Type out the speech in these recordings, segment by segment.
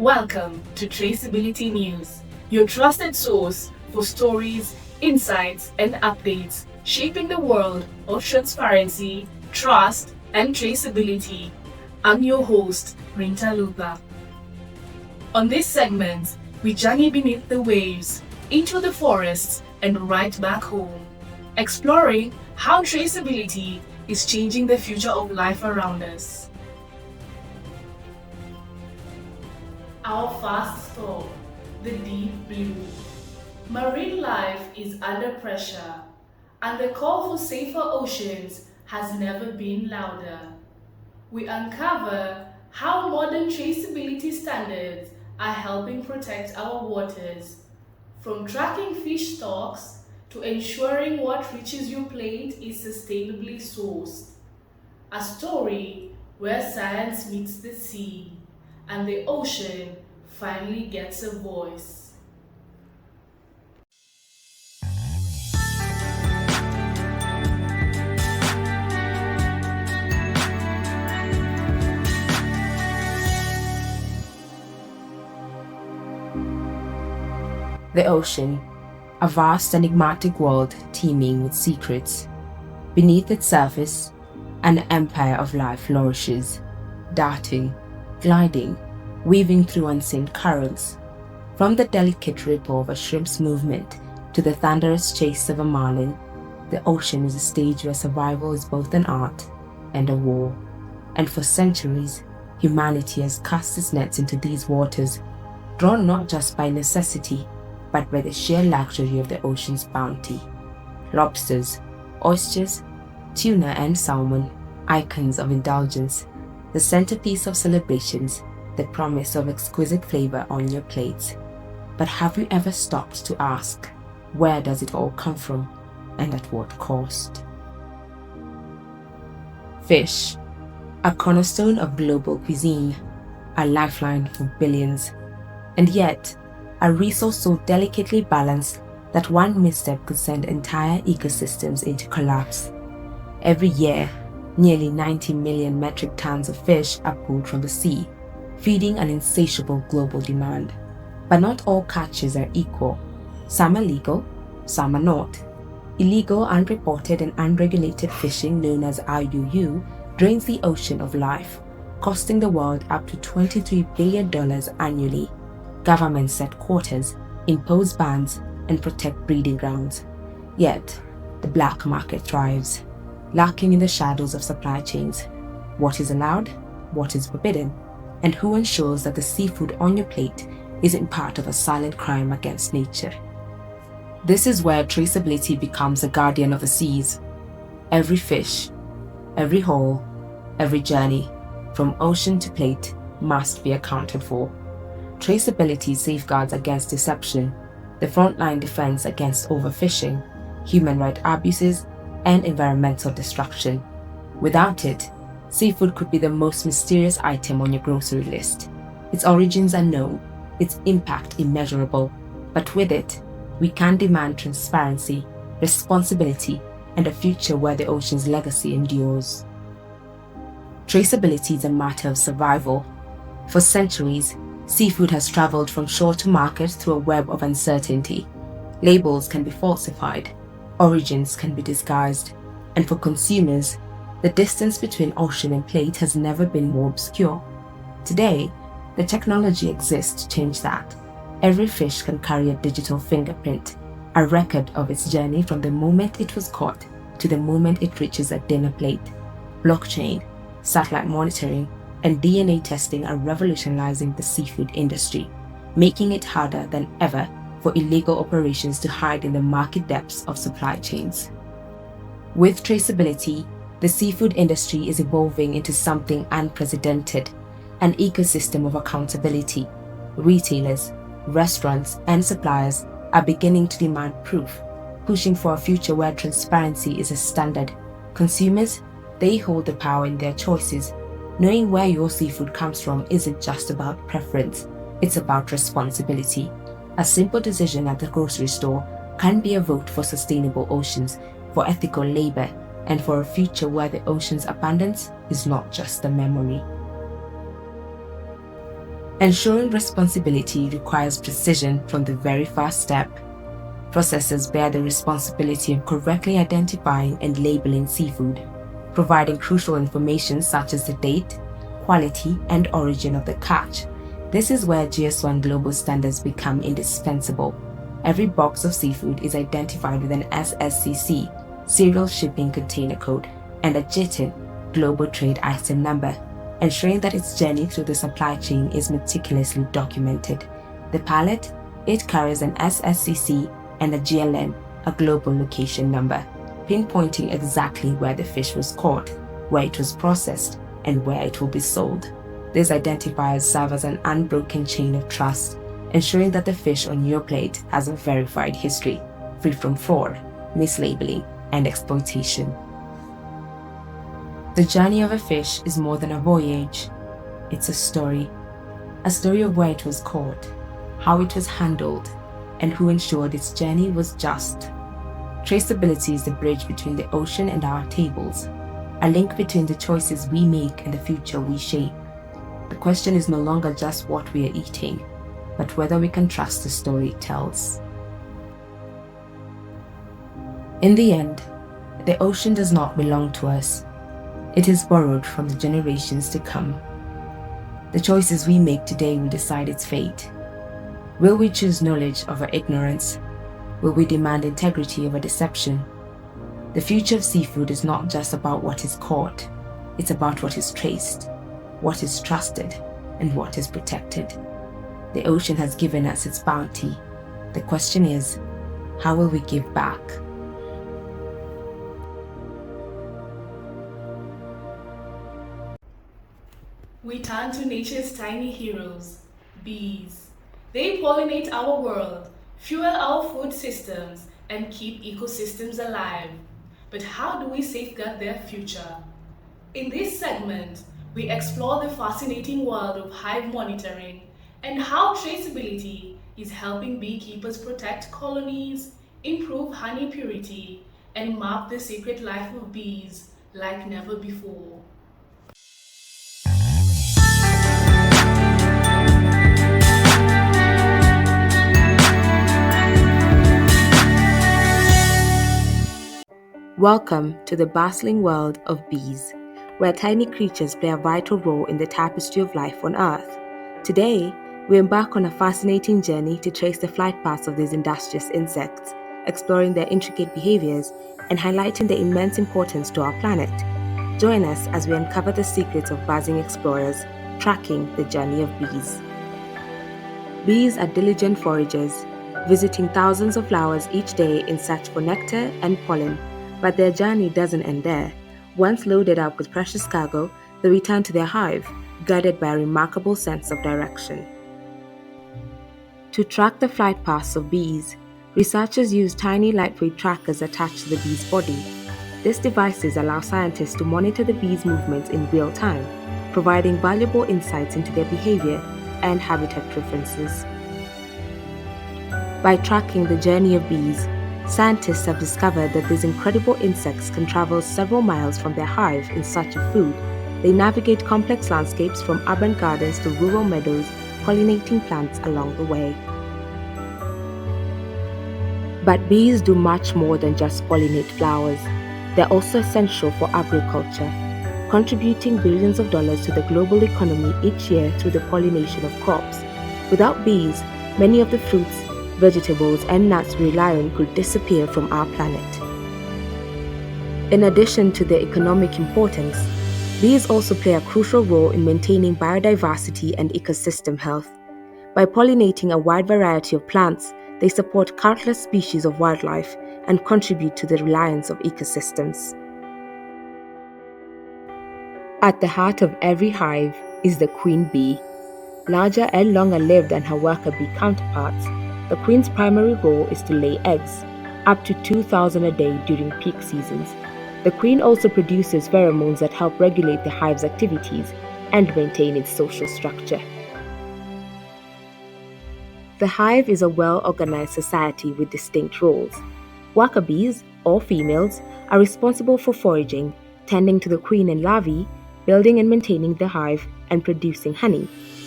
Welcome to Traceability News, your trusted source for stories, insights, and updates shaping the world of transparency, trust, and traceability. I'm your host, Rinta Lupa. On this segment, we journey beneath the waves, into the forests, and right back home, exploring how traceability is changing the future of life around us. Our fast storm, the deep blue. Marine life is under pressure, and the call for safer oceans has never been louder. We uncover how modern traceability standards are helping protect our waters, from tracking fish stocks to ensuring what reaches your plate is sustainably sourced. A story where science meets the sea and the ocean finally gets a voice. The ocean, a vast enigmatic world teeming with secrets. Beneath its surface, an empire of life flourishes, darting, gliding, weaving through unseen currents. From the delicate ripple of a shrimp's movement to the thunderous chase of a marlin, the ocean is a stage where survival is both an art and a war. And for centuries, humanity has cast its nets into these waters, drawn not just by necessity, but by the sheer luxury of the ocean's bounty. Lobsters, oysters, tuna and salmon, icons of indulgence, the centerpiece of celebrations, the promise of exquisite flavor on your plates. But have you ever stopped to ask, where does it all come from, and at what cost? Fish, a cornerstone of global cuisine, a lifeline for billions, and yet a resource so delicately balanced that one misstep could send entire ecosystems into collapse. Every year, nearly 90 million metric tons of fish are pulled from the sea, feeding an insatiable global demand. But not all catches are equal. Some are legal, some are not. Illegal, unreported, and unregulated fishing, known as IUU, drains the ocean of life, costing the world up to $23 billion annually. Governments set quotas, impose bans, and protect breeding grounds. Yet, the black market thrives, lurking in the shadows of supply chains. What is allowed, what is forbidden, and who ensures that the seafood on your plate isn't part of a silent crime against nature? This is where traceability becomes a guardian of the seas. Every fish, every haul, every journey, from ocean to plate, must be accounted for. Traceability safeguards against deception, the frontline defense against overfishing, human rights abuses, and environmental destruction. Without it, seafood could be the most mysterious item on your grocery list. Its origins are known, its impact immeasurable, but with it, we can demand transparency, responsibility, and a future where the ocean's legacy endures. Traceability is a matter of survival. For centuries, seafood has traveled from shore to market through a web of uncertainty. Labels can be falsified, origins can be disguised, and for consumers, the distance between ocean and plate has never been more obscure. Today, the technology exists to change that. Every fish can carry a digital fingerprint, a record of its journey from the moment it was caught to the moment it reaches a dinner plate. Blockchain, satellite monitoring, and DNA testing are revolutionizing the seafood industry, making it harder than ever for illegal operations to hide in the market depths of supply chains. With traceability, the seafood industry is evolving into something unprecedented, an ecosystem of accountability. Retailers, restaurants, and suppliers are beginning to demand proof, pushing for a future where transparency is a standard. Consumers, they hold the power in their choices. Knowing where your seafood comes from isn't just about preference, it's about responsibility. A simple decision at the grocery store can be a vote for sustainable oceans, for ethical labor, and for a future where the ocean's abundance is not just a memory. Ensuring responsibility requires precision from the very first step. Processors bear the responsibility of correctly identifying and labeling seafood, providing crucial information such as the date, quality, and origin of the catch. This is where GS1 global standards become indispensable. Every box of seafood is identified with an SSCC, Serial Shipping Container Code, and a JITIN, Global Trade Item Number, ensuring that its journey through the supply chain is meticulously documented. The pallet, it carries an SSCC and a GLN, a Global Location Number, pinpointing exactly where the fish was caught, where it was processed, and where it will be sold. These identifiers serve as an unbroken chain of trust, ensuring that the fish on your plate has a verified history, free from fraud, mislabeling, and exploitation. The journey of a fish is more than a voyage. It's a story of where it was caught, how it was handled, and who ensured its journey was just. Traceability is the bridge between the ocean and our tables, a link between the choices we make and the future we shape. The question is no longer just what we are eating, but whether we can trust the story it tells. In the end, the ocean does not belong to us. It is borrowed from the generations to come. The choices we make today will decide its fate. Will we choose knowledge over ignorance? Will we demand integrity over deception? The future of seafood is not just about what is caught, it's about what is traced, what is trusted, and what is protected. The ocean has given us its bounty. The question is, how will we give back? We turn to nature's tiny heroes, bees. They pollinate our world, fuel our food systems, and keep ecosystems alive. But how do we safeguard their future? In this segment, we explore the fascinating world of hive monitoring and how traceability is helping beekeepers protect colonies, improve honey purity, and map the secret life of bees like never before. Welcome to the bustling world of bees, where tiny creatures play a vital role in the tapestry of life on Earth. Today, we embark on a fascinating journey to trace the flight paths of these industrious insects, exploring their intricate behaviors and highlighting their immense importance to our planet. Join us as we uncover the secrets of buzzing explorers, tracking the journey of bees. Bees are diligent foragers, visiting thousands of flowers each day in search for nectar and pollen. But their journey doesn't end there. Once loaded up with precious cargo, they return to their hive, guided by a remarkable sense of direction. To track the flight paths of bees, researchers use tiny lightweight trackers attached to the bee's body. These devices allow scientists to monitor the bees' movements in real time, providing valuable insights into their behavior and habitat preferences. By tracking the journey of bees, scientists have discovered that these incredible insects can travel several miles from their hive in search of food. They navigate complex landscapes from urban gardens to rural meadows, pollinating plants along the way. But bees do much more than just pollinate flowers. They're also essential for agriculture, contributing billions of dollars to the global economy each year through the pollination of crops. Without bees, many of the fruits, vegetables, and nuts we rely on could disappear from our planet. In addition to their economic importance, bees also play a crucial role in maintaining biodiversity and ecosystem health. By pollinating a wide variety of plants, they support countless species of wildlife and contribute to the reliance of ecosystems. At the heart of every hive is the queen bee. Larger and longer lived than her worker bee counterparts, the queen's primary role is to lay eggs, up to 2,000 a day during peak seasons. The queen also produces pheromones that help regulate the hive's activities and maintain its social structure. The hive is a well-organized society with distinct roles. Worker bees, or females, are responsible for foraging, tending to the queen and larvae, building and maintaining the hive, and producing honey.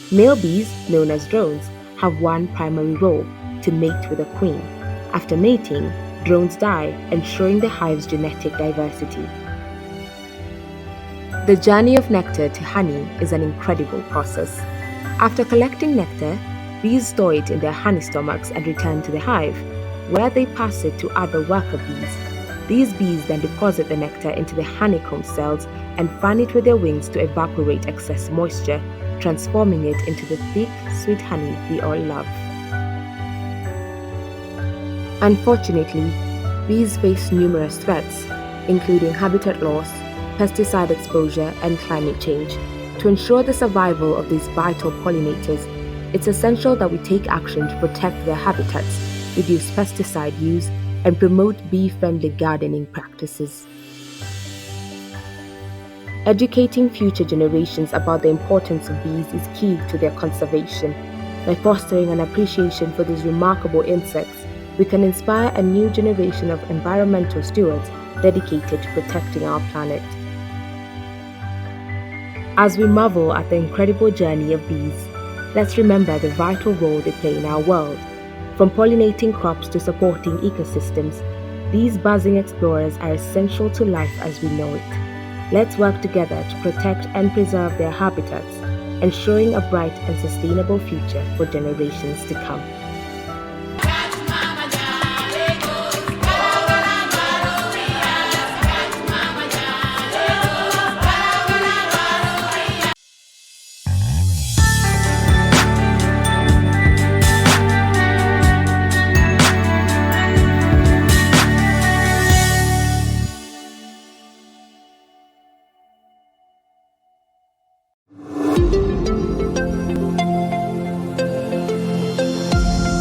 Male bees, known as drones, have one primary role: to mate with a queen. After mating, drones die, ensuring the hive's genetic diversity. The journey of nectar to honey is an incredible process. After collecting nectar, bees store it in their honey stomachs and return to the hive, where they pass it to other worker bees. These bees then deposit the nectar into the honeycomb cells and fan it with their wings to evaporate excess moisture, transforming it into the thick, sweet honey we all love. Unfortunately, bees face numerous threats, including habitat loss, pesticide exposure, and climate change. To ensure the survival of these vital pollinators, it's essential that we take action to protect their habitats, reduce pesticide use, and promote bee-friendly gardening practices. Educating future generations about the importance of bees is key to their conservation. By fostering an appreciation for these remarkable insects, we can inspire a new generation of environmental stewards dedicated to protecting our planet. As we marvel at the incredible journey of bees, let's remember the vital role they play in our world. From pollinating crops to supporting ecosystems, these buzzing explorers are essential to life as we know it. Let's work together to protect and preserve their habitats, ensuring a bright and sustainable future for generations to come.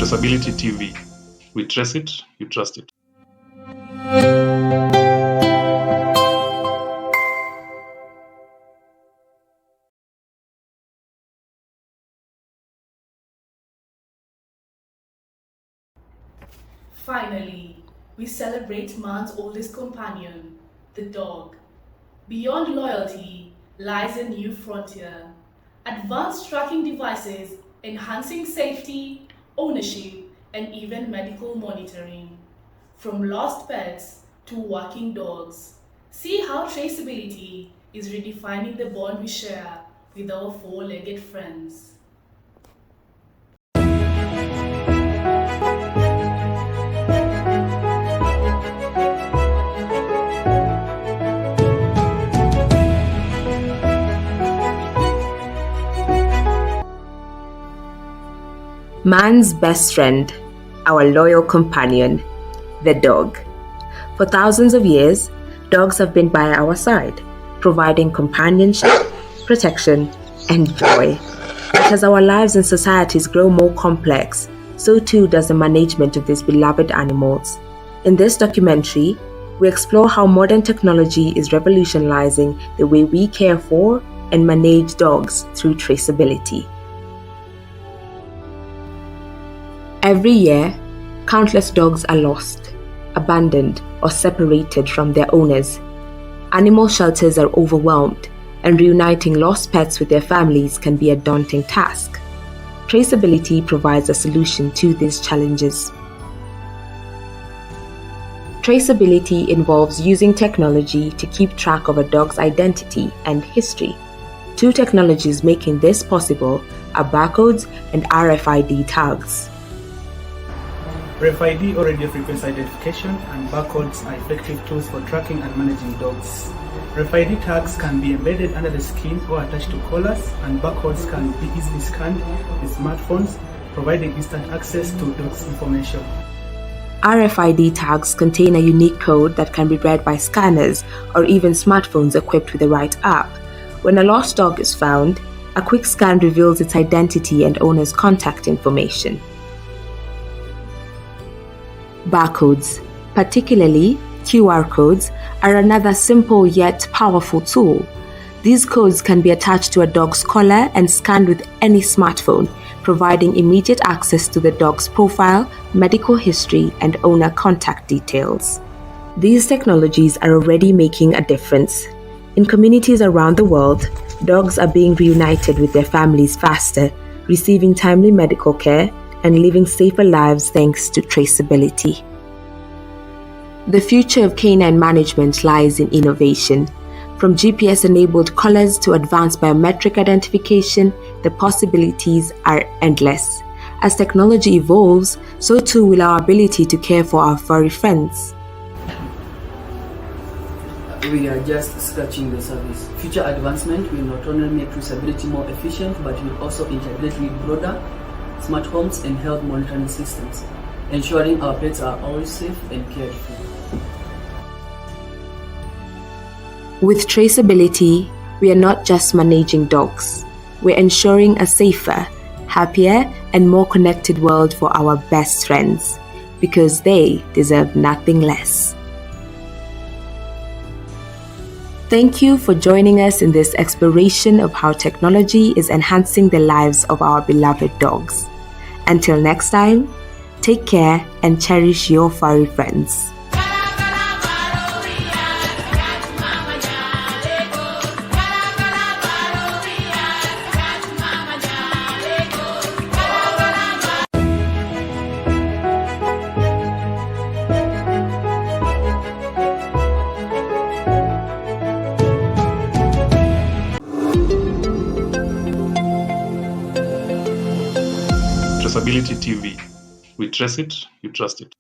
Traceability TV. We trace it, you trust it. Finally, we celebrate man's oldest companion, the dog. Beyond loyalty lies a new frontier. Advanced tracking devices enhancing safety, ownership, and even medical monitoring. From lost pets to working dogs. See how traceability is redefining the bond we share with our four-legged friends. Man's best friend, our loyal companion, the dog. For thousands of years, dogs have been by our side, providing companionship, protection, and joy. But as our lives and societies grow more complex, so too does the management of these beloved animals. In this documentary, we explore how modern technology is revolutionizing the way we care for and manage dogs through traceability. Every year, countless dogs are lost, abandoned, or separated from their owners. Animal shelters are overwhelmed, and reuniting lost pets with their families can be a daunting task. Traceability provides a solution to these challenges. Traceability involves using technology to keep track of a dog's identity and history. Two technologies making this possible are barcodes and RFID tags. RFID or radio frequency identification and barcodes are effective tools for tracking and managing dogs. RFID tags can be embedded under the skin or attached to collars, and barcodes can be easily scanned with smartphones, providing instant access to dogs' information. RFID tags contain a unique code that can be read by scanners or even smartphones equipped with the right app. When a lost dog is found, a quick scan reveals its identity and owner's contact information. Barcodes, particularly QR codes, are another simple yet powerful tool. These codes can be attached to a dog's collar and scanned with any smartphone, providing immediate access to the dog's profile, medical history, and owner contact details. These technologies are already making a difference. In communities around the world, dogs are being reunited with their families faster, receiving timely medical care, and living safer lives thanks to traceability. The future of canine management lies in innovation. From GPS-enabled collars to advanced biometric identification, the possibilities are endless. As technology evolves, so too will our ability to care for our furry friends. We are just scratching the surface. Future advancement will not only make traceability more efficient, but will also integrate with broader smart homes and health monitoring systems, ensuring our pets are always safe and cared for. With traceability, we are not just managing dogs. We're ensuring a safer, happier, and more connected world for our best friends, because they deserve nothing less. Thank you for joining us in this exploration of how technology is enhancing the lives of our beloved dogs. Until next time, take care and cherish your furry friends. Traceability TV. We trace it, you trust it.